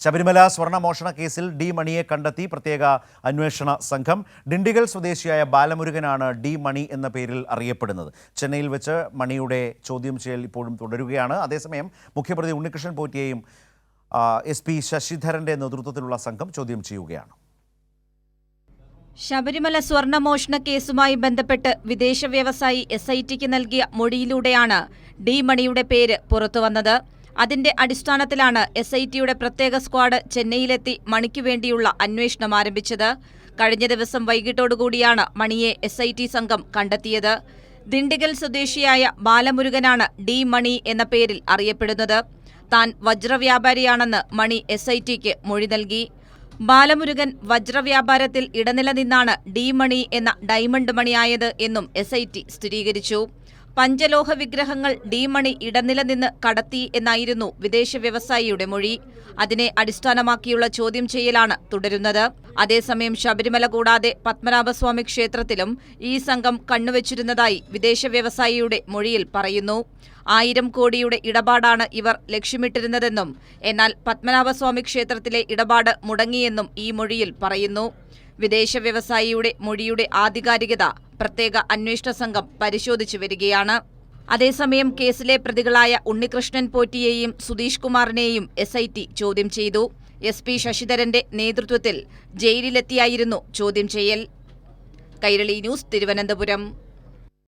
ശബരിമല സ്വർണ്ണമോഷണ കേസിൽ ഡി മണിയെ കണ്ടെത്തി പ്രത്യേക അന്വേഷണ സംഘം. ഡിണ്ടിഗൽ സ്വദേശിയായ ബാലമുരുകനാണ് ഡി മണി എന്ന പേരിൽ അറിയപ്പെടുന്നത്. ചെന്നൈയിൽ വെച്ച് മണിയുടെ ചോദ്യം ചെയ്യൽ ഇപ്പോഴും തുടരുകയാണ്. അതേസമയം മുഖ്യപ്രതി ഉണ്ണികൃഷ്ണൻ പോറ്റിയെയും SP ശശിധരന്റെ നേതൃത്വത്തിലുള്ള സംഘം ചോദ്യം ചെയ്യുകയാണ്. ശബരിമല സ്വർണ്ണമോഷണ കേസുമായി ബന്ധപ്പെട്ട് വിദേശ വ്യവസായി SITക്ക് നൽകിയ മൊഴിയിലൂടെയാണ് ഡി മണിയുടെ പേര് പുറത്തുവന്നത്. അതിന്റെ അടിസ്ഥാനത്തിലാണ് SITയുടെ പ്രത്യേക സ്ക്വാഡ് ചെന്നൈയിലെത്തി മണിക്കു വേണ്ടിയുള്ള അന്വേഷണം ആരംഭിച്ചത്. കഴിഞ്ഞ ദിവസം വൈകിട്ടോടുകൂടിയാണ് മണിയെ SIT സംഘം കണ്ടെത്തിയത്. ദിണ്ടിഗൽ സ്വദേശിയായ ബാലമുരുകനാണ് ഡി മണി എന്ന പേരിൽ അറിയപ്പെടുന്നത്. താൻ വജ്രവ്യാപാരിയാണെന്ന് മണി SITക്ക് മൊഴി നൽകി. ബാലമുരുകൻ വജ്രവ്യാപാരത്തിൽ ഇടനില നിന്നാണ് ഡി മണി എന്ന ഡയമണ്ട് മണിയായത് എന്നും SIT സ്ഥിരീകരിച്ചു. പഞ്ചലോഹ വിഗ്രഹങ്ങൾ ഡി മണി ഇടനില നിന്ന് കടത്തി എന്നായിരുന്നു വിദേശ വ്യവസായിയുടെ മൊഴി. അതിനെ അടിസ്ഥാനമാക്കിയുള്ള ചോദ്യം ചെയ്യലാണ് തുടരുന്നത്. അതേസമയം ശബരിമല കൂടാതെ പത്മനാഭസ്വാമി ക്ഷേത്രത്തിലും ഈ സംഘം കണ്ണുവച്ചിരുന്നതായി വിദേശ വ്യവസായിയുടെ മൊഴിയിൽ പറയുന്നു. 1000 കോടിയുടെ ഇടപാടാണ് ഇവർ ലക്ഷ്യമിട്ടിരുന്നതെന്നും എന്നാൽ പത്മനാഭസ്വാമി ക്ഷേത്രത്തിലെ ഇടപാട് മുടങ്ങിയെന്നും ഈ മൊഴിയിൽ പറയുന്നു. വിദേശ വ്യവസായിയുടെ മൊഴിയുടെ ആധികാരികത പ്രത്യേക അന്വേഷണ സംഘം പരിശോധിച്ചു വരികയാണ്. അതേസമയം കേസിലെ പ്രതികളായ ഉണ്ണികൃഷ്ണൻ പോറ്റിയെയും സുധീഷ് കുമാറിനെയും SIT ചോദ്യം ചെയ്തു. SP ശശിധരന്റെ നേതൃത്വത്തിൽ ജയിലിലെത്തിയായിരുന്നു ചോദ്യം ചെയ്യൽ. കൈരളി ന്യൂസ്, തിരുവനന്തപുരം.